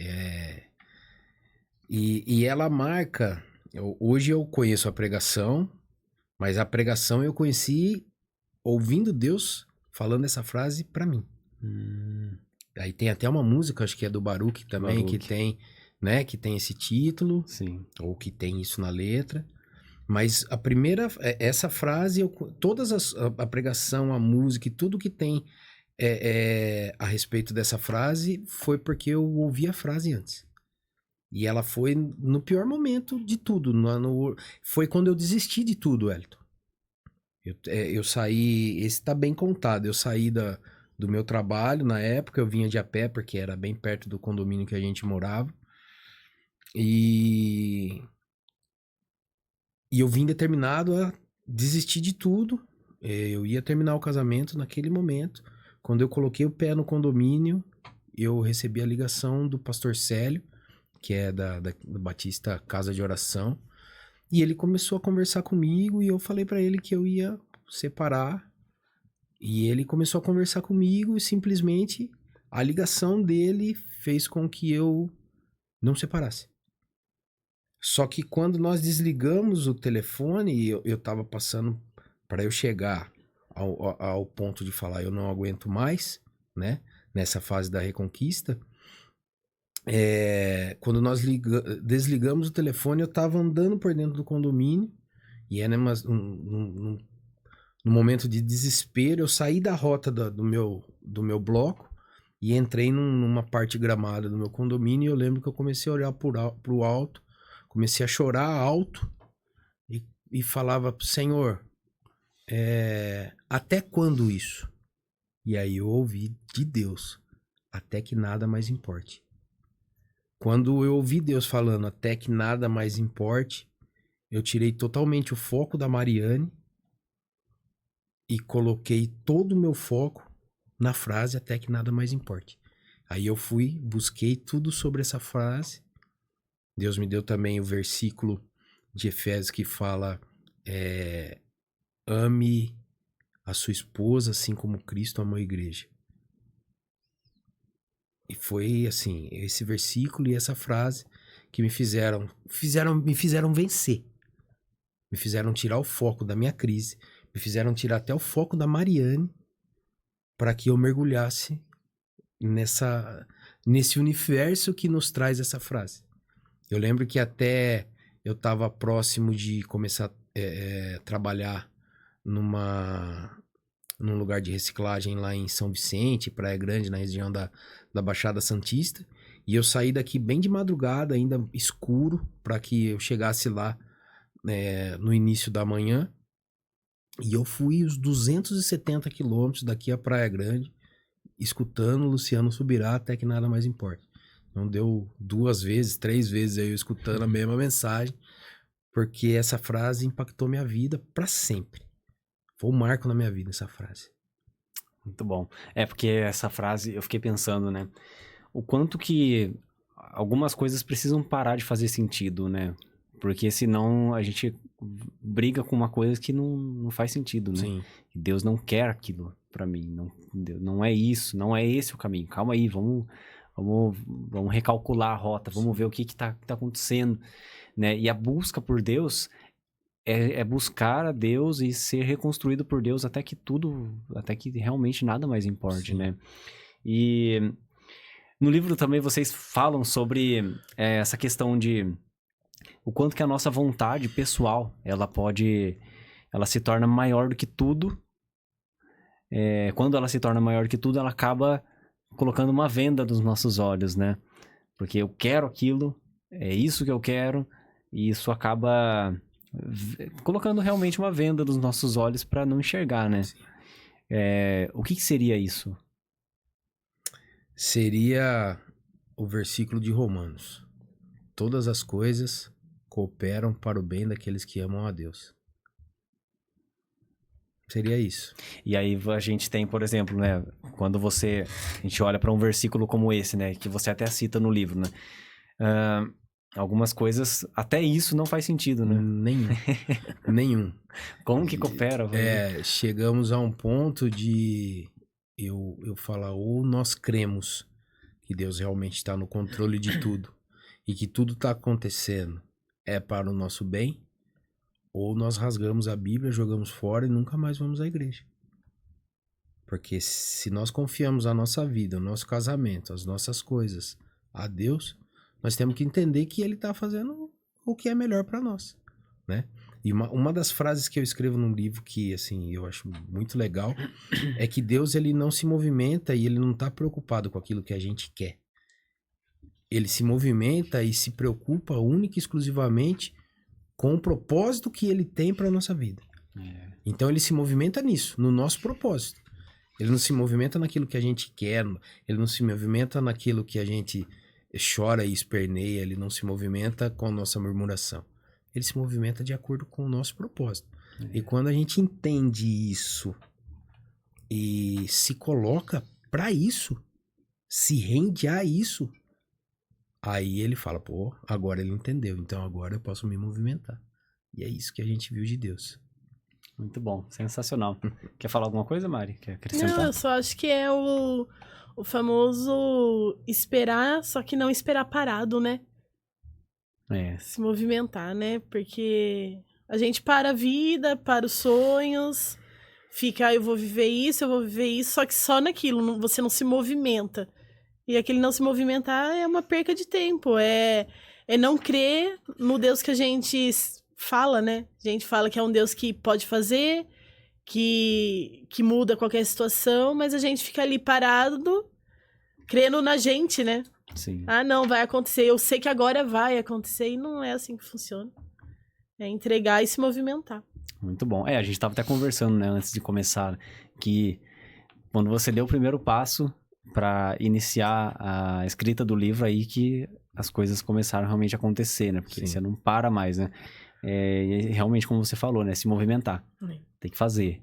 E ela marca... Hoje eu conheço a pregação, mas a pregação eu conheci ouvindo Deus falando essa frase pra mim. Aí tem até uma música, acho que é do Baruch também, que tem, né, que tem esse título. Sim. Ou que tem isso na letra. Mas essa frase, a pregação, a música e tudo que tem a respeito dessa frase foi porque eu ouvi a frase antes. E ela foi no pior momento de tudo. Foi quando eu desisti de tudo, Elton. Eu saí, esse tá bem contado, eu saí do meu trabalho na época, eu vinha de a pé porque era bem perto do condomínio que a gente morava. E eu vim determinado a desistir de tudo. Eu ia terminar o casamento naquele momento. Quando eu coloquei o pé no condomínio, eu recebi a ligação do pastor Célio, que é do Batista Casa de Oração. E ele começou a conversar comigo e eu falei pra ele que eu ia separar. E ele começou a conversar comigo e simplesmente a ligação dele fez com que eu não separasse. Só que quando nós desligamos o telefone, eu tava passando para eu chegar ao ponto de falar eu não aguento mais, né? Nessa fase da reconquista. Quando nós desligamos o telefone, eu tava andando por dentro do condomínio e num momento de desespero, eu saí da rota do meu bloco e entrei numa parte gramada do meu condomínio e eu lembro que eu comecei a olhar pro alto. Comecei a chorar alto e falava, Senhor, até quando isso? E aí eu ouvi de Deus, até que nada mais importe. Quando eu ouvi Deus falando até que nada mais importe, eu tirei totalmente o foco da Mariane e coloquei todo o meu foco na frase até que nada mais importe. Aí eu busquei tudo sobre essa frase. Deus me deu também o versículo de Efésios que fala ame a sua esposa assim como Cristo amou a igreja. E foi assim, esse versículo e essa frase que me fizeram vencer. Me fizeram tirar o foco da minha crise. Me fizeram tirar até o foco da Mariane para que eu mergulhasse nesse universo que nos traz essa frase. Eu lembro que até eu estava próximo de começar a trabalhar num lugar de reciclagem lá em São Vicente, Praia Grande, na região da Baixada Santista. E eu saí daqui bem de madrugada, ainda escuro, para que eu chegasse lá no início da manhã. E eu fui os 270 quilômetros daqui à Praia Grande, escutando Luciano Subirá até que nada mais importa. Não deu 2 vezes, 3 vezes eu escutando a mesma mensagem, porque essa frase impactou minha vida para sempre. Foi um marco na minha vida essa frase. Muito bom. Porque essa frase, eu fiquei pensando, né? O quanto que algumas coisas precisam parar de fazer sentido, né? Porque senão a gente briga com uma coisa que não faz sentido, né? Sim. Deus não quer aquilo pra mim. Não é isso, não é esse o caminho. Calma aí, vamos recalcular a rota, vamos ver o que tá acontecendo, né? E a busca por Deus é buscar a Deus e ser reconstruído por Deus até que realmente nada mais importe, né? E no livro também vocês falam sobre essa questão de o quanto que a nossa vontade pessoal, ela se torna maior do que tudo. Quando ela se torna maior do que tudo, ela acaba colocando uma venda nos nossos olhos, né? Porque eu quero aquilo, é isso que eu quero, e isso acaba colocando realmente uma venda nos nossos olhos para não enxergar, né? O que seria isso? Seria o versículo de Romanos. Todas as coisas cooperam para o bem daqueles que amam a Deus. Seria isso. E aí a gente tem, por exemplo, né? Quando a gente olha para um versículo como esse, né? Que você até cita no livro, né? Algumas coisas, até isso não faz sentido, né? Nenhum. Como que coopera? Chegamos a um ponto de eu falar, ou nós cremos que Deus realmente está no controle de tudo e que tudo está acontecendo para o nosso bem, ou nós rasgamos a Bíblia, jogamos fora e nunca mais vamos à igreja. Porque se nós confiamos a nossa vida, o nosso casamento, as nossas coisas a Deus, nós temos que entender que Ele está fazendo o que é melhor para nós, né? E uma das frases que eu escrevo num livro que, assim, eu acho muito legal, é que Deus, Ele não se movimenta e Ele não está preocupado com aquilo que a gente quer. Ele se movimenta e se preocupa única e exclusivamente com o propósito que Ele tem para nossa vida. Então, Ele se movimenta nisso, no nosso propósito. Ele não se movimenta naquilo que a gente quer, Ele não se movimenta naquilo que a gente chora e esperneia, Ele não se movimenta com a nossa murmuração. Ele se movimenta de acordo com o nosso propósito. E quando a gente entende isso e se coloca para isso, se rende a isso, aí ele fala, pô, agora ele entendeu, então agora eu posso me movimentar. E é isso que a gente viu de Deus. Muito bom, sensacional. Quer falar alguma coisa, Mari? Quer acrescentar? Não, eu só acho que é o famoso esperar, só que não esperar parado, né? Se movimentar, né? Porque a gente para a vida, para os sonhos, fica, eu vou viver isso, só que só naquilo, você não se movimenta. E aquele não se movimentar é uma perca de tempo, é não crer no Deus que a gente fala, né? A gente fala que é um Deus que pode fazer, que muda qualquer situação, mas a gente fica ali parado, crendo na gente, né? Sim. Ah, não, vai acontecer, eu sei que agora vai acontecer, e não é assim que funciona. É entregar e se movimentar. Muito bom. A gente estava até conversando, né, antes de começar, que quando você deu o primeiro passo para iniciar a escrita do livro, aí que as coisas começaram realmente a acontecer, né? Porque você não para mais, né? Realmente, como você falou, né? Se movimentar. Tem que fazer.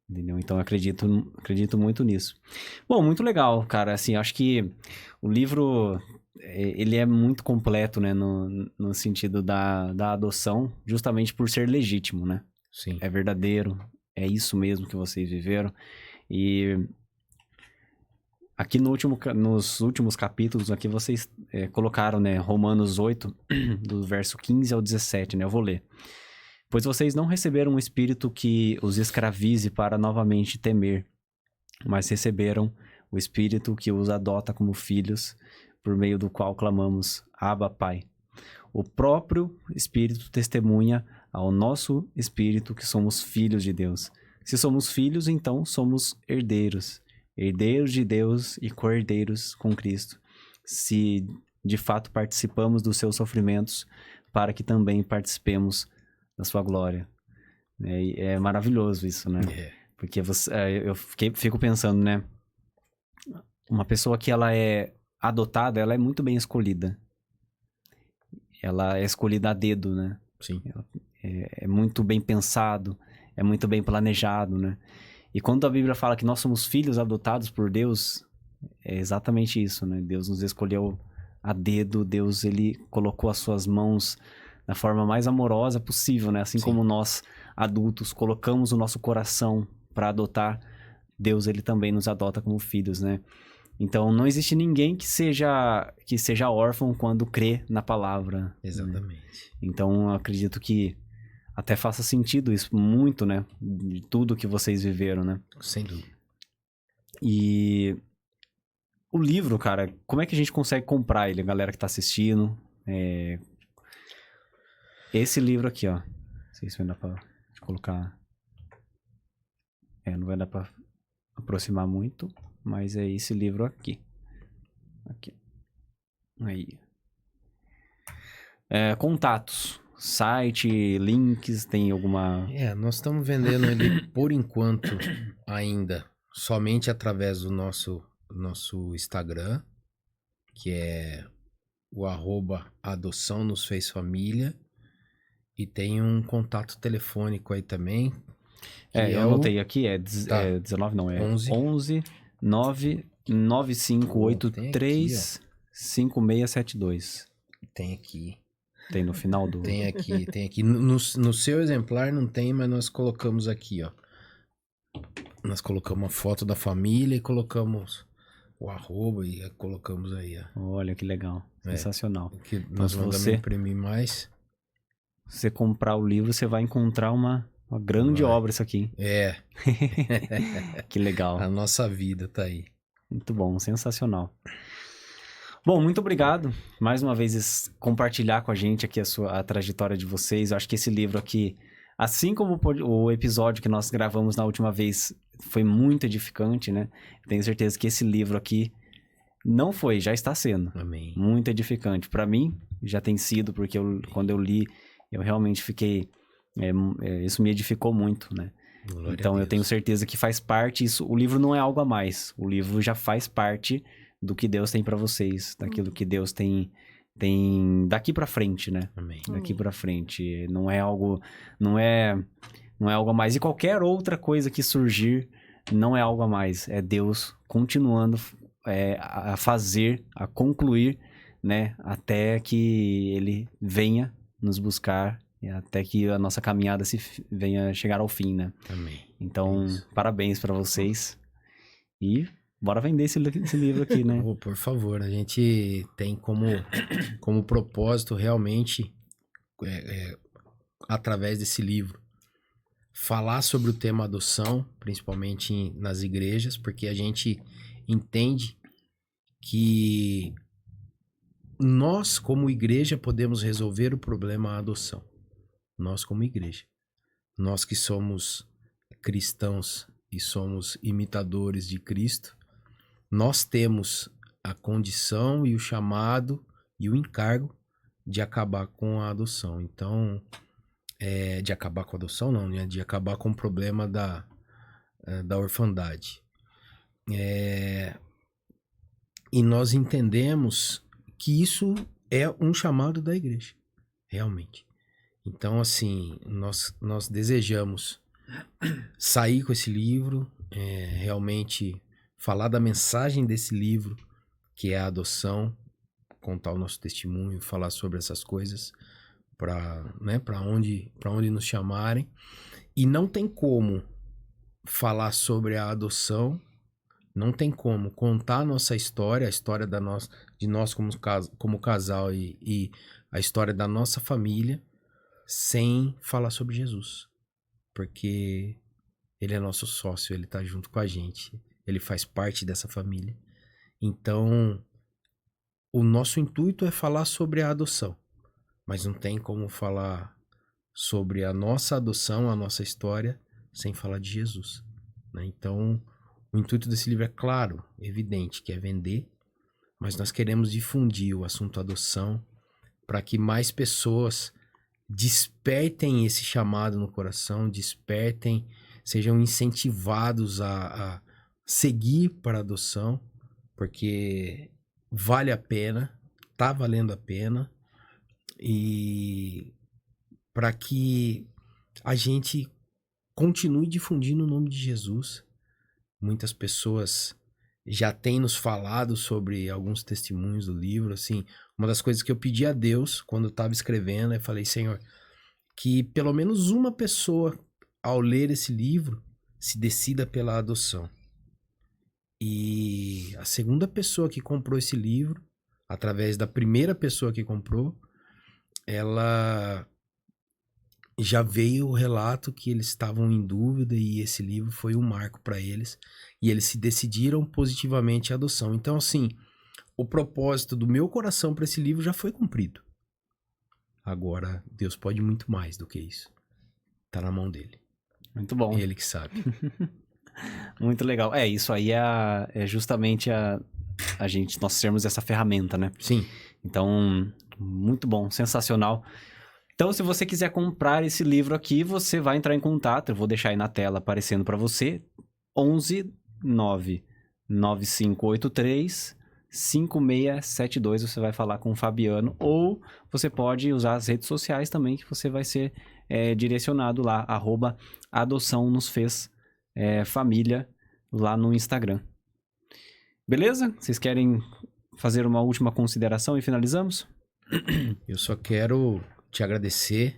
Entendeu? Então, eu acredito muito nisso. Bom, muito legal, cara. Assim, acho que o livro, ele é muito completo, né? No sentido da adoção, justamente por ser legítimo, né? Sim. É verdadeiro. É isso mesmo que vocês viveram. E aqui nos últimos capítulos, aqui vocês colocaram, né? Romanos 8, do verso 15 ao 17, né? Eu vou ler. Pois vocês não receberam um espírito que os escravize para novamente temer, mas receberam o espírito que os adota como filhos, por meio do qual clamamos, Abba, Pai. O próprio Espírito testemunha ao nosso espírito que somos filhos de Deus. Se somos filhos, então somos herdeiros, herdeiros de Deus e co-herdeiros com Cristo. Se de fato participamos dos seus sofrimentos, para que também participemos da sua glória. É maravilhoso isso, né? Porque eu fico pensando, né? Uma pessoa que ela é adotada, ela é muito bem escolhida. Ela é escolhida a dedo, né? Sim. É muito bem pensado, é muito bem planejado, né? E quando a Bíblia fala que nós somos filhos adotados por Deus, é exatamente isso, né? Deus nos escolheu a dedo, Deus, ele colocou as suas mãos da forma mais amorosa possível, né? Assim como nós, adultos, colocamos o nosso coração para adotar, Deus, ele também nos adota como filhos, né? Então, não existe ninguém que seja órfão quando crê na palavra. Exatamente. Né? Então, eu acredito que até faça sentido isso muito, né? De tudo que vocês viveram, né? Sem dúvida. E o livro, cara, como é que a gente consegue comprar ele? A galera que tá assistindo. Esse livro aqui, ó. Não sei se vai dar pra colocar... não vai dar pra aproximar muito, mas é esse livro aqui. Aqui. Aí. Contatos. Site, links, tem alguma... Nós estamos vendendo ele, por enquanto, ainda, somente através do nosso Instagram, que é o @adoção nos fez família, e tem um contato telefônico aí também. Eu anotei aqui, 19 não, é 11 99583 5672. Tem aqui. Tem no final do... Tem aqui. No seu exemplar não tem, mas nós colocamos aqui, ó. Nós colocamos a foto da família e colocamos o @ e colocamos aí, ó. Olha que legal. Sensacional. Que nós mandamos imprimir mais. Se você comprar o livro, você vai encontrar uma grande obra isso aqui. Que legal. A nossa vida tá aí. Muito bom, sensacional. Bom, muito obrigado. Mais uma vez, compartilhar com a gente aqui a trajetória de vocês. Eu acho que esse livro aqui, assim como o episódio que nós gravamos na última vez, foi muito edificante, né? Tenho certeza que esse livro aqui não foi, já está sendo. Amém. Muito edificante. Para mim, já tem sido, porque quando eu li, eu realmente fiquei... isso me edificou muito, né? Glória então, eu tenho certeza que faz parte isso. O livro não é algo a mais. O livro já faz parte do que Deus tem para vocês, daquilo que Deus tem daqui para frente, né? Amém. Daqui para frente. Não é algo a mais. E qualquer outra coisa que surgir não é algo a mais. É Deus continuando a fazer, a concluir, né? Até que Ele venha nos buscar, até que a nossa caminhada venha chegar ao fim, né? Amém. Então, parabéns para vocês. E bora vender esse livro aqui, né? Por favor, a gente tem como propósito realmente, através desse livro, falar sobre o tema adoção, principalmente nas igrejas, porque a gente entende que nós, como igreja, podemos resolver o problema adoção. Nós, como igreja. Nós que somos cristãos e somos imitadores de Cristo, nós temos a condição e o chamado e o encargo de acabar com a adoção. Então, de acabar com a adoção não, né? De acabar com o problema da orfandade. E nós entendemos que isso é um chamado da igreja, realmente. Então, assim, nós desejamos sair com esse livro, realmente falar da mensagem desse livro, que é a adoção, contar o nosso testemunho, falar sobre essas coisas, para onde nos chamarem. E não tem como falar sobre a adoção, não tem como contar a nossa história, a história de nós como casal e a história da nossa família, sem falar sobre Jesus. Porque Ele é nosso sócio, Ele tá junto com a gente, Ele faz parte dessa família. Então, o nosso intuito é falar sobre a adoção, mas não tem como falar sobre a nossa adoção, a nossa história, sem falar de Jesus, né? Então, o intuito desse livro é claro, evidente, que é vender, mas nós queremos difundir o assunto adoção para que mais pessoas despertem esse chamado no coração, despertem, sejam incentivados a seguir para a adoção, porque vale a pena, tá valendo a pena, e para que a gente continue difundindo o nome de Jesus. Muitas pessoas já têm nos falado sobre alguns testemunhos do livro, assim, uma das coisas que eu pedi a Deus quando eu estava escrevendo, eu falei, Senhor, que pelo menos uma pessoa, ao ler esse livro, se decida pela adoção. E a segunda pessoa que comprou esse livro, através da primeira pessoa que comprou, ela já veio o relato que eles estavam em dúvida e esse livro foi um marco para eles e eles se decidiram positivamente à adoção. Então, assim, o propósito do meu coração para esse livro já foi cumprido. Agora, Deus pode muito mais do que isso. Tá na mão dele. Muito bom. Ele que sabe. Muito legal. Isso aí é justamente nós termos essa ferramenta, né? Sim. Então, muito bom, sensacional. Então, se você quiser comprar esse livro aqui, você vai entrar em contato. Eu vou deixar aí na tela aparecendo para você. 11 9 9583 5672. Você vai falar com o Fabiano. Ou você pode usar as redes sociais também, que você vai ser direcionado lá. @adoção nos fez família lá no Instagram. Beleza? Vocês querem fazer uma última consideração e finalizamos? Eu só quero te agradecer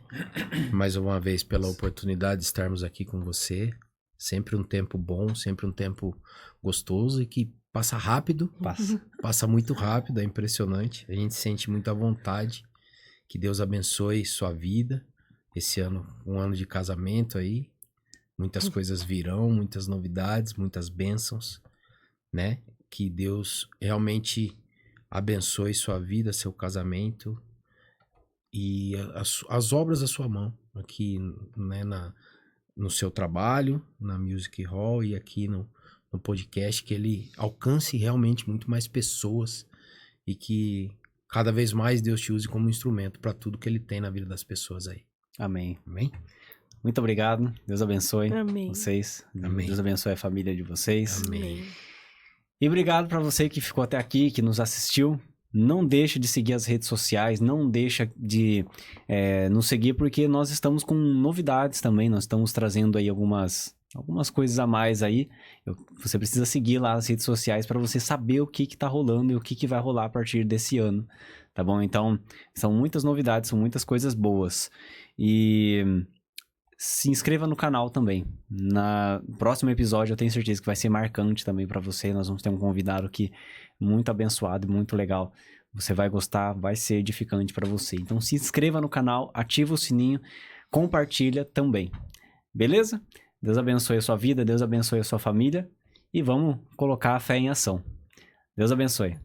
mais uma vez pela oportunidade de estarmos aqui com você. Sempre um tempo bom, sempre um tempo gostoso e que passa rápido. Passa muito rápido, é impressionante. A gente sente muita vontade. Que Deus abençoe sua vida. Esse ano, um ano de casamento aí. Muitas coisas virão, muitas novidades, muitas bênçãos, né? Que Deus realmente abençoe sua vida, seu casamento e as obras da sua mão aqui, né, no seu trabalho, na Music Hall e aqui no podcast, que ele alcance realmente muito mais pessoas e que cada vez mais Deus te use como instrumento para tudo que ele tem na vida das pessoas aí. Amém. Amém? Muito obrigado. Deus abençoe Amém. vocês. Amém. Deus abençoe a família de vocês. Amém. E obrigado para você que ficou até aqui, que nos assistiu. Não deixe de seguir as redes sociais, não deixa de nos seguir, porque nós estamos com novidades também. Nós estamos trazendo aí algumas coisas a mais aí. Você precisa seguir lá as redes sociais para você saber o que está rolando e o que vai rolar a partir desse ano, tá bom? Então, são muitas novidades, são muitas coisas boas. E se inscreva no canal também. No próximo episódio eu tenho certeza que vai ser marcante também para você. Nós vamos ter um convidado aqui muito abençoado e muito legal. Você vai gostar, vai ser edificante para você. Então se inscreva no canal, ativa o sininho, compartilha também. Beleza? Deus abençoe a sua vida, Deus abençoe a sua família e vamos colocar a fé em ação. Deus abençoe.